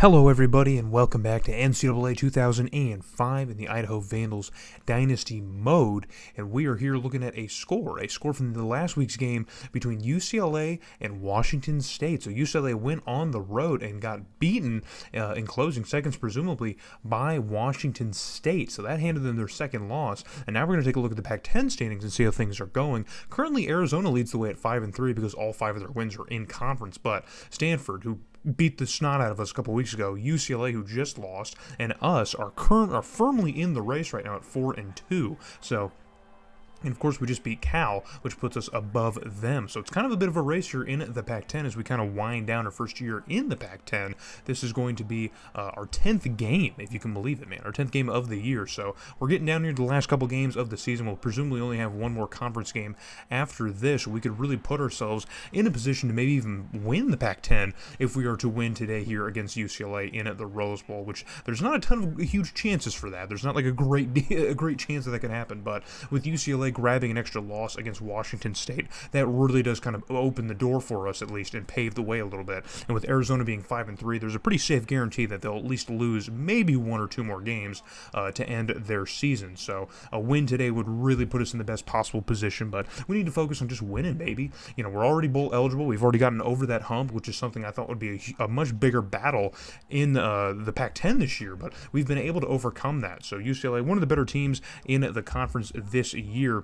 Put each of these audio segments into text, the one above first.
Hello everybody and welcome back to NCAA 2005 in the Idaho Vandals Dynasty mode, and we are here looking at a score from the last week's game between UCLA and Washington State. So UCLA went on the road and got beaten in closing seconds presumably by Washington State. So that handed them their second loss, and now we're going to take a look at the Pac-10 standings and see how things are going. Currently Arizona leads the way at 5-3 because all 5 of their wins are in conference, but Stanford, who beat the snot out of us a couple weeks ago, UCLA, who just lost, and us are firmly in the race right now at 4-2. So, and of course we just beat Cal, which puts us above them. So it's kind of a bit of a race here in the Pac-10 as we kind of wind down our first year in the Pac-10. This is going to be our 10th game, if you can believe it, man. Our 10th game of the year. So we're getting down here to the last couple games of the season. We'll presumably only have one more conference game after this. We could really put ourselves in a position to maybe even win the Pac-10 if we are to win today here against UCLA in the Rose Bowl, which there's not a ton of huge chances for that. There's not like a great chance that can happen, but with UCLA grabbing an extra loss against Washington State, that really does kind of open the door for us at least and pave the way a little bit. And with Arizona being 5-3, there's a pretty safe guarantee that they'll at least lose maybe 1 or 2 more games to end their season. So a win today would really put us in the best possible position, but we need to focus on just winning, baby. You know, we're already bowl eligible. We've already gotten over that hump, which is something I thought would be a much bigger battle in the Pac-10 this year, but we've been able to overcome that. So UCLA, one of the better teams in the conference this year,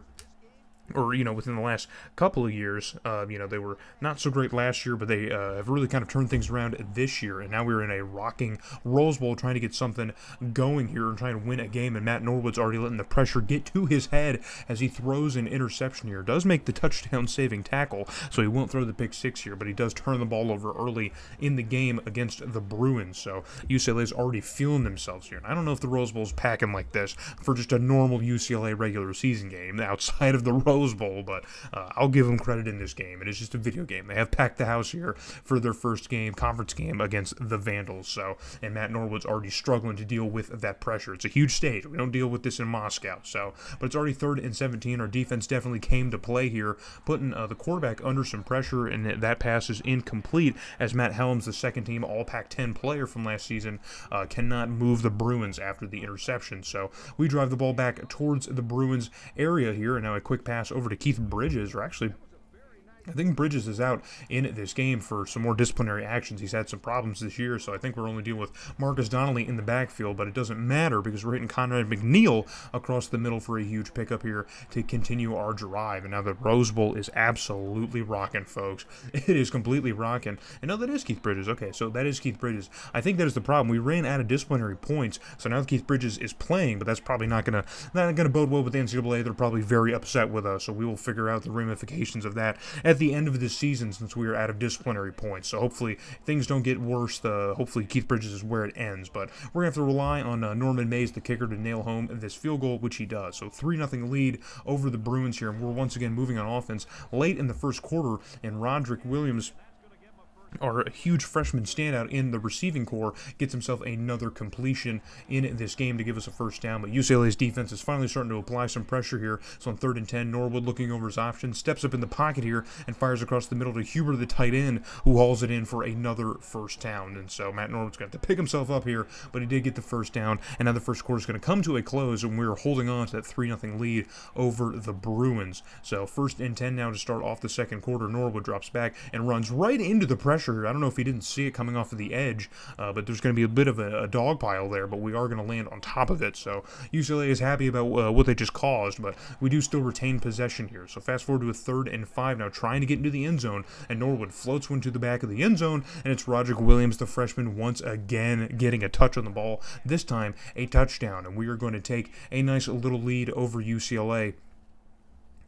or, you know, within the last couple of years. They were not so great last year, but they have really kind of turned things around this year, and now we're in a rocking Rose Bowl trying to get something going here and trying to win a game, and Matt Norwood's already letting the pressure get to his head as he throws an interception here. Does make the touchdown-saving tackle, so he won't throw the pick 6 here, but he does turn the ball over early in the game against the Bruins, so UCLA's already feeling themselves here. And I don't know if the Rose Bowl's packing like this for just a normal UCLA regular season game outside of the Rose Bowl, but I'll give them credit in this game. It is just a video game. They have packed the house here for their first game, conference game against the Vandals. So, and Matt Norwood's already struggling to deal with that pressure. It's a huge stage. We don't deal with this in Moscow. So, but it's already 3rd and 17. Our defense definitely came to play here, putting the quarterback under some pressure, and that pass is incomplete as Matt Helms, the second-team All Pac-10 player from last season, cannot move the Bruins after the interception. So we drive the ball back towards the Bruins area here, and now a quick pass over to Keith Bridges, or actually I think Bridges is out in this game for some more disciplinary actions. He's had some problems this year, so I think we're only dealing with Marcus Donnelly in the backfield, but it doesn't matter because we're hitting Conrad McNeil across the middle for a huge pickup here to continue our drive. And now the Rose Bowl is absolutely rocking, folks. It is completely rocking. And no, that is Keith Bridges. Okay, so that is Keith Bridges. I think that is the problem. We ran out of disciplinary points, so now Keith Bridges is playing, but that's probably not gonna bode well with the NCAA. They're probably very upset with us, so we will figure out the ramifications of that at the end of this season since we are out of disciplinary points. So hopefully things don't get worse. Hopefully Keith Bridges is where it ends. But we're going to have to rely on Norman Mays, the kicker, to nail home this field goal, which he does. So 3-0 lead over the Bruins here. And we're once again moving on offense late in the first quarter. And Roderick Williams, our huge freshman standout in the receiving corps, gets himself another completion in this game to give us a first down. But UCLA's defense is finally starting to apply some pressure here. So on 3rd and 10, Norwood looking over his options, steps up in the pocket here and fires across the middle to Huber, the tight end, who hauls it in for another first down. And so Matt Norwood's going to have to pick himself up here, but he did get the first down. And now the first quarter is going to come to a close, and we're holding on to that 3-0 lead over the Bruins. So 1st and 10 now to start off the second quarter. Norwood drops back and runs right into the pressure. I don't know if he didn't see it coming off of the edge, but there's going to be a bit of a dog pile there, but we are going to land on top of it. So UCLA is happy about what they just caused, but we do still retain possession here. So fast forward to a 3rd and 5 now, trying to get into the end zone, and Norwood floats one to the back of the end zone, and it's Roderick Williams, the freshman, once again getting a touch on the ball, this time a touchdown, and we are going to take a nice little lead over UCLA.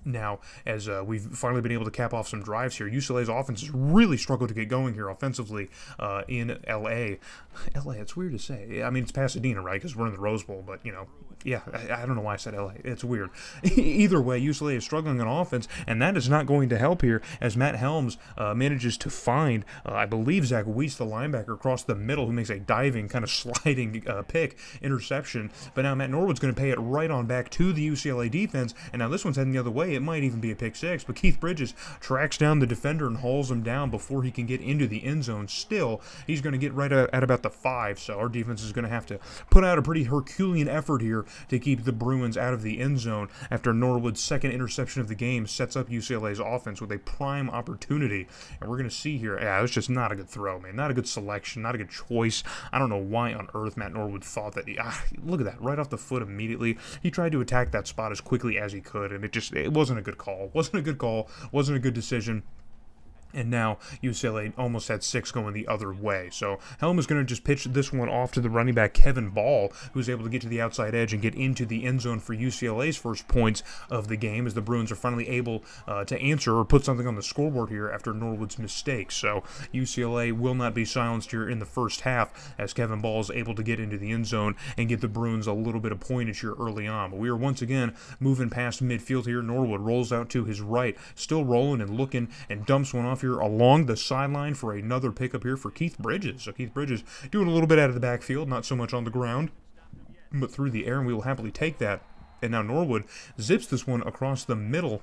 Now, as we've finally been able to cap off some drives here, UCLA's offense has really struggled to get going here offensively in L.A. L.A., it's weird to say. I mean, it's Pasadena, right, because we're in the Rose Bowl, but, you know, yeah, I don't know why I said L.A. It's weird. Either way, UCLA is struggling on offense, and that is not going to help here as Matt Helms manages to find, I believe, Zach Weiss, the linebacker, across the middle, who makes a diving, kind of sliding pick interception. But now Matt Norwood's going to pay it right on back to the UCLA defense, and now this one's heading the other way. play. It might even be a pick six, but Keith Bridges tracks down the defender and hauls him down before he can get into the end zone. Still, he's going to get right at about the 5, so our defense is going to have to put out a pretty Herculean effort here to keep the Bruins out of the end zone after Norwood's second interception of the game sets up UCLA's offense with a prime opportunity. And we're going to see here, yeah, it was just not a good throw, man. Not a good selection, not a good choice. I don't know why on earth Matt Norwood thought that. Look at that, right off the foot immediately. He tried to attack that spot as quickly as he could, and it wasn't a good call. Wasn't a good call. Wasn't a good decision. And now UCLA almost had 6 going the other way. So Helm is going to just pitch this one off to the running back Kevin Ball, who's able to get to the outside edge and get into the end zone for UCLA's first points of the game, as the Bruins are finally able to answer or put something on the scoreboard here after Norwood's mistakes. So UCLA will not be silenced here in the first half, as Kevin Ball is able to get into the end zone and get the Bruins a little bit of pointage here early on. But we are once again moving past midfield here. Norwood rolls out to his right, still rolling and looking, and dumps one off here along the sideline for another pickup here for Keith Bridges. So Keith Bridges doing a little bit out of the backfield, not so much on the ground, but through the air, and we will happily take that. And now Norwood zips this one across the middle.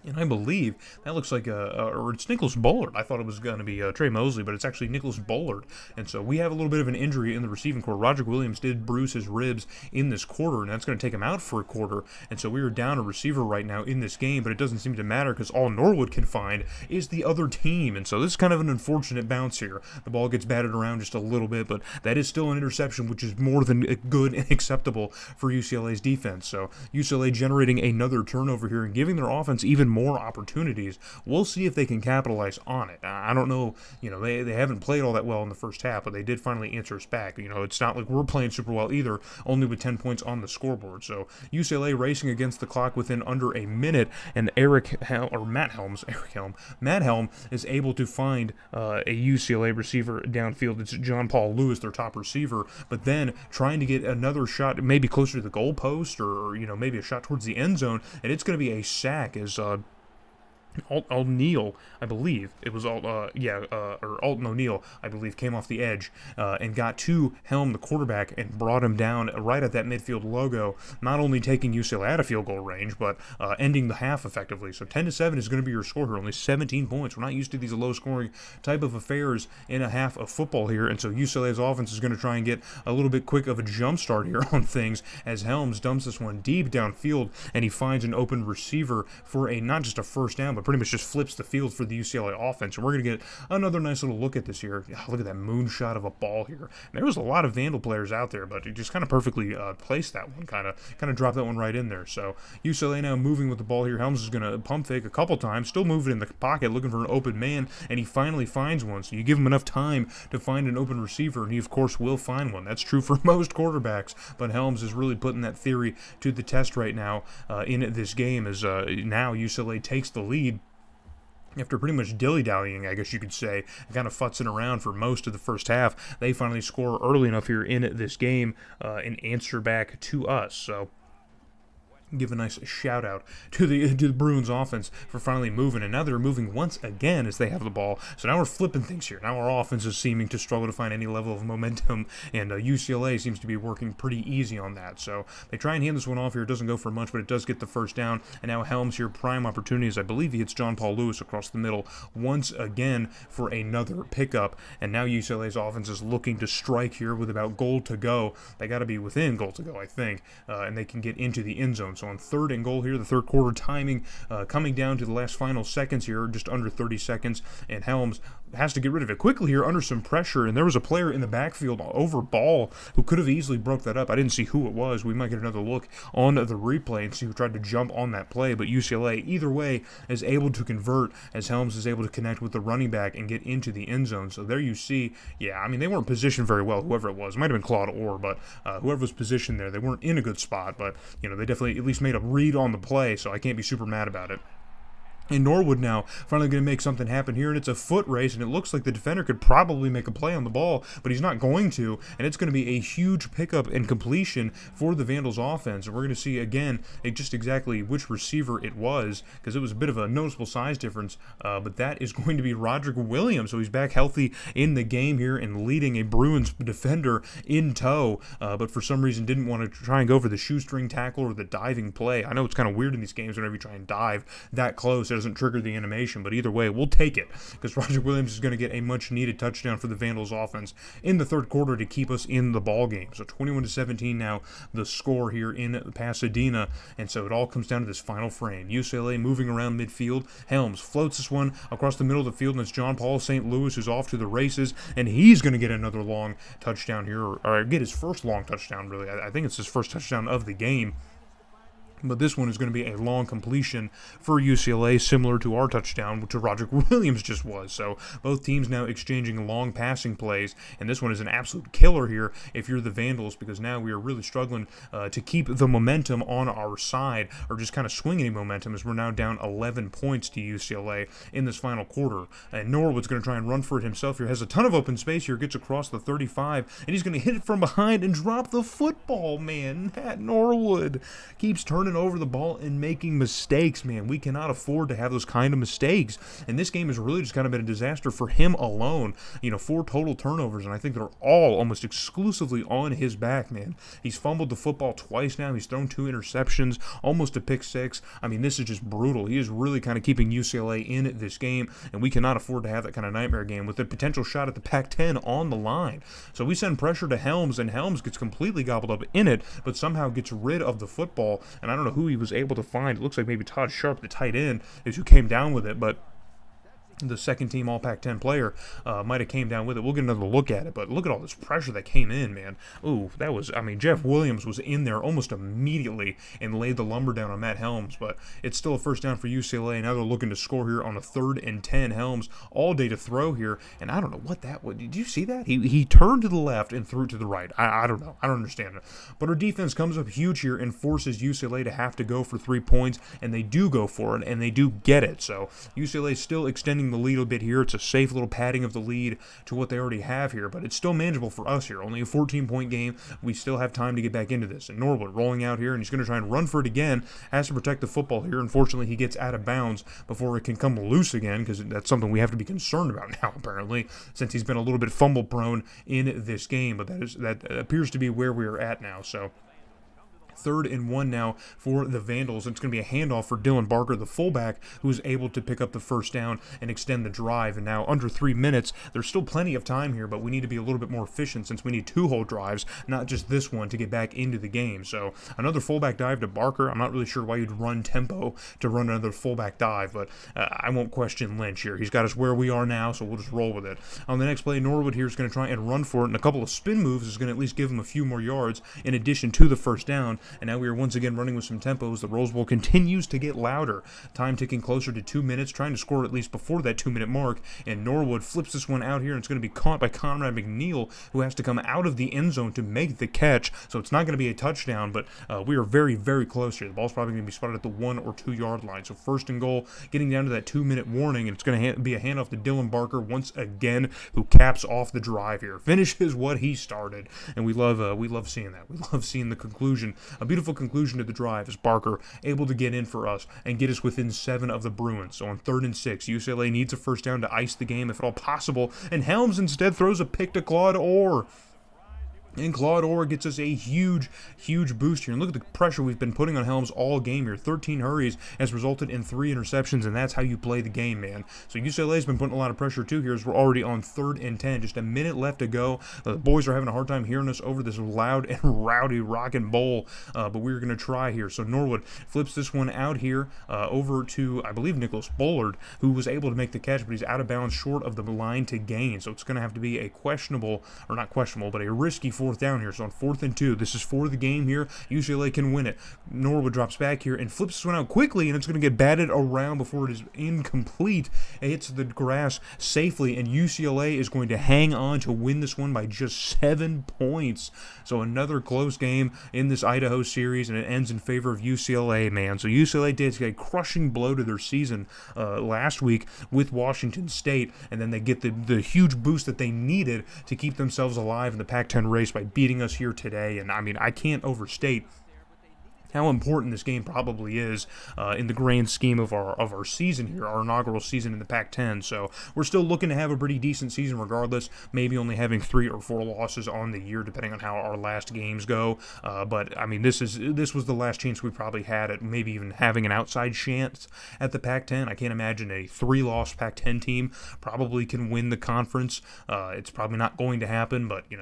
And I believe that looks like or it's Nicholas Bullard. I thought it was going to be Trey Mosley, but it's actually Nicholas Bullard. And so we have a little bit of an injury in the receiving core. Roger Williams did bruise his ribs in this quarter, and that's going to take him out for a quarter. And so we are down a receiver right now in this game, but it doesn't seem to matter because all Norwood can find is the other team. And so this is kind of an unfortunate bounce here. The ball gets batted around just a little bit, but that is still an interception, which is more than good and acceptable for UCLA's defense. So UCLA generating another turnover here and giving their offense even more opportunities. We'll see if they can capitalize on it. I don't know, they haven't played all that well in the first half, but they did finally answer us back. It's not like we're playing super well either, only with 10 points on the scoreboard. So UCLA racing against the clock within under a minute, and Matt Helm is able to find a UCLA receiver downfield. It's John Paul Lewis, their top receiver, but then trying to get another shot, maybe closer to the goal post, or maybe a shot towards the end zone, and it's going to be a sack as O'Neal, I believe it was Alton O'Neal, I believe, came off the edge and got to Helm, the quarterback, and brought him down right at that midfield logo, not only taking UCLA out of field goal range, but ending the half effectively. So 10-7 is going to be your score here, only 17 points. We're not used to these low-scoring type of affairs in a half of football here, and so UCLA's offense is going to try and get a little bit quick of a jump start here on things, as Helms dumps this one deep downfield, and he finds an open receiver for not just a first down, but pretty much just flips the field for the UCLA offense. And we're going to get another nice little look at this here. Look at that moonshot of a ball here. And there was a lot of Vandal players out there, but he just kind of perfectly placed that one, kind of dropped that one right in there. So UCLA now moving with the ball here. Helms is going to pump fake a couple times, still moving in the pocket, looking for an open man, and he finally finds one. So you give him enough time to find an open receiver, and he, of course, will find one. That's true for most quarterbacks, but Helms is really putting that theory to the test right now in this game, as now UCLA takes the lead after pretty much dilly-dallying, I guess you could say, kind of futzing around for most of the first half. They finally score early enough here in this game and answer back to us. So give a nice shout out to the Bruins offense for finally moving, and now they're moving once again as they have the ball. So now we're flipping things here. Now our offense is seeming to struggle to find any level of momentum, and UCLA seems to be working pretty easy on that. So they try and hand this one off here. It doesn't go for much, but it does get the first down, and now Helms here, prime opportunities. I believe he hits John Paul Lewis across the middle once again for another pickup, and now UCLA's offense is looking to strike here with about goal to go. They got to be within goal to go, I think, and they can get into the end zone. So on 3rd and goal here, the third quarter timing coming down to the last final seconds here, just under 30 seconds, and Helms has to get rid of it quickly here under some pressure, and there was a player in the backfield over ball who could have easily broke that up. I didn't see who it was. We might get another look on the replay and see who tried to jump on that play, but UCLA, either way, is able to convert as Helms is able to connect with the running back and get into the end zone. So there you see, they weren't positioned very well, whoever it was. It might have been Claude Orr, but whoever was positioned there, they weren't in a good spot, but they definitely at least made a read on the play, so I can't be super mad about it. And Norwood now finally going to make something happen here, and it's a foot race, and it looks like the defender could probably make a play on the ball, but he's not going to, and it's going to be a huge pickup and completion for the Vandals offense. And we're going to see, again, just exactly which receiver it was, because it was a bit of a noticeable size difference, but that is going to be Roderick Williams, so he's back healthy in the game here and leading a Bruins defender in tow, but for some reason didn't want to try and go for the shoestring tackle or the diving play. I know it's kind of weird in these games whenever you try and dive that close. It doesn't trigger the animation, but either way, we'll take it because Roger Williams is going to get a much-needed touchdown for the Vandals offense in the third quarter to keep us in the ball game. So 21-17 now the score here in Pasadena, and so it all comes down to this final frame. UCLA moving around midfield. Helms floats this one across the middle of the field, and it's John Paul St. Louis who's off to the races, and he's going to get another long touchdown here, or get his first long touchdown, really. I think it's his first touchdown of the game. But this one is going to be a long completion for UCLA, similar to our touchdown, which Roderick Williams just was. So both teams now exchanging long passing plays, and this one is an absolute killer here if you're the Vandals, because now we are really struggling to keep the momentum on our side, or just kind of swing any momentum, as we're now down 11 points to UCLA in this final quarter. And Norwood's going to try and run for it himself here. Has a ton of open space here, gets across the 35, and he's going to hit it from behind and drop the football, man. That Norwood keeps turning over the ball and making mistakes, man. We cannot afford to have those kind of mistakes, and this game has really just kind of been a disaster for him alone. 4 total turnovers, and I think they're all almost exclusively on his back, man. He's fumbled the football twice now. He's thrown 2 interceptions, almost a pick 6. I mean, this is just brutal. He is really kind of keeping UCLA in this game, and we cannot afford to have that kind of nightmare game with a potential shot at the Pac-10 on the line. So we send pressure to Helms, and Helms gets completely gobbled up in it, but somehow gets rid of the football, and I don't know who he was able to find. It looks like maybe Todd Sharp, the tight end, is who came down with it, but the second team all Pac-10 player might have came down with it. We'll get another look at it, but look at all this pressure that came in, man. Ooh, that was, Jeff Williams was in there almost immediately and laid the lumber down on Matt Helms, but it's still a first down for UCLA. Now they're looking to score here on a 3rd and 10. Helms all day to throw here, and I don't know what that was. Did you see that? He turned to the left and threw to the right. I don't know. I don't understand it. But our defense comes up huge here and forces UCLA to have to go for 3 points, and they do go for it, and they do get it. So UCLA is still extending the lead a bit here. It's a safe little padding of the lead to what they already have here, but it's still manageable for us here. Only a 14-point game. We still have time to get back into this. And Norwood rolling out here, and he's going to try and run for it again. Has to protect the football here. Unfortunately, he gets out of bounds before it can come loose again, because that's something we have to be concerned about now, apparently, since he's been a little bit fumble prone in this game. But that appears to be where we are at now. So 3rd and 1 now for the Vandals. It's going to be a handoff for Dylan Barker, the fullback, who is able to pick up the first down and extend the drive. And now under 3 minutes, there's still plenty of time here, but we need to be a little bit more efficient since we need 2 whole drives, not just this one, to get back into the game. So another fullback dive to Barker. I'm not really sure why you'd run tempo to run another fullback dive, but I won't question Lynch here. He's got us where we are now, so we'll just roll with it. On the next play, Norwood here is going to try and run for it, and a couple of spin moves is going to at least give him a few more yards in addition to the first down. And now we are once again running with some tempos. The Rose Bowl continues to get louder. Time ticking closer to 2 minutes, trying to score at least before that 2-minute mark. And Norwood flips this one out here, and it's going to be caught by Conrad McNeil, who has to come out of the end zone to make the catch. So it's not going to be a touchdown, but we are very, very close here. The ball's probably going to be spotted at the 1 or 2 yard line. So 1st and goal, getting down to that 2-minute warning, and it's going to be a handoff to Dylan Barker once again, who caps off the drive here. Finishes what he started, and we love seeing that. We love seeing the conclusion, a beautiful conclusion to the drive, as Barker able to get in for us and get us within 7 of the Bruins. So on 3rd and 6, UCLA needs a first down to ice the game if at all possible, and Helms instead throws a pick to Claude Orr. And Claude Orr gets us a huge, huge boost here. And look at the pressure we've been putting on Helms all game here. 13 hurries has resulted in 3 interceptions, and that's how you play the game, man. So UCLA's been putting a lot of pressure, too, here, as we're already on 3rd and 10. Just a minute left to go. The boys are having a hard time hearing us over this loud and rowdy rock and bowl, but we're going to try here. So Norwood flips this one out here over to, I believe, Nicholas Bullard, who was able to make the catch, but he's out of bounds short of the line to gain. So it's going to have to be a questionable, or not questionable, but a risky fourth down here. So on 4th and 2, this is for the game here. UCLA can win it. Norwood drops back here and flips this one out quickly, and it's going to get batted around before it is incomplete. It hits the grass safely, and UCLA is going to hang on to win this one by just 7 points. So another close game in this Idaho series, and it ends in favor of UCLA, man. So UCLA did a crushing blow to their season last week with Washington State, and then they get the huge boost that they needed to keep themselves alive in the Pac-10 race by beating us here today. And I mean, I can't overstate how important this game probably is in the grand scheme of our season here, our inaugural season in the Pac-10. So we're still looking to have a pretty decent season regardless, maybe only having 3 or 4 losses on the year depending on how our last games go. But I mean, this was the last chance we probably had at maybe even having an outside chance at the Pac-10. I can't imagine a 3-loss Pac-10 team probably can win the conference. It's probably not going to happen, but you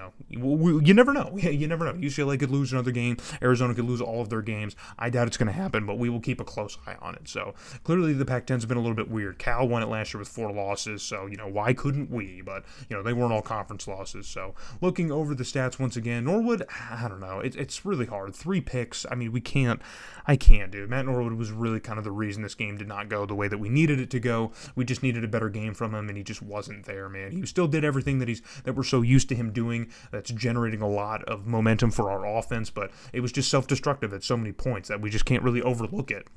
never know. You never know. UCLA could lose another game. Arizona could lose all of their games. I doubt it's going to happen, but we will keep a close eye on it. So clearly the Pac-10's been a little bit weird. Cal won it last year with 4 losses, so why couldn't we? But they weren't all conference losses. So looking over the stats once again, Norwood, I don't know, it's really hard. 3 picks. I mean, I can't, dude. Matt Norwood was really kind of the reason this game did not go the way that we needed it to go. We just needed a better game from him, and he just wasn't there, man. He still did everything that we're so used to him doing. That's generating a lot of momentum for our offense, but it was just self-destructive at so many points that we just can't really overlook it.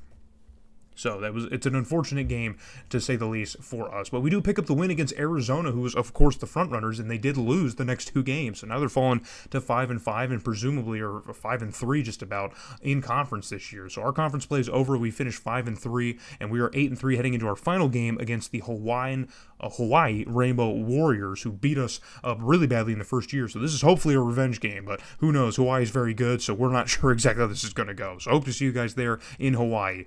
So it's an unfortunate game, to say the least, for us. But we do pick up the win against Arizona, who was, of course, the front runners, and they did lose the next 2 games. So now they're falling to 5-5 and presumably are 5-3 just about in conference this year. So our conference play is over. We finished 5-3, and we are 8-3 heading into our final game against the Hawaii Rainbow Warriors, who beat us up really badly in the first year. So this is hopefully a revenge game, but who knows? Hawaii is very good, so we're not sure exactly how this is going to go. So I hope to see you guys there in Hawaii.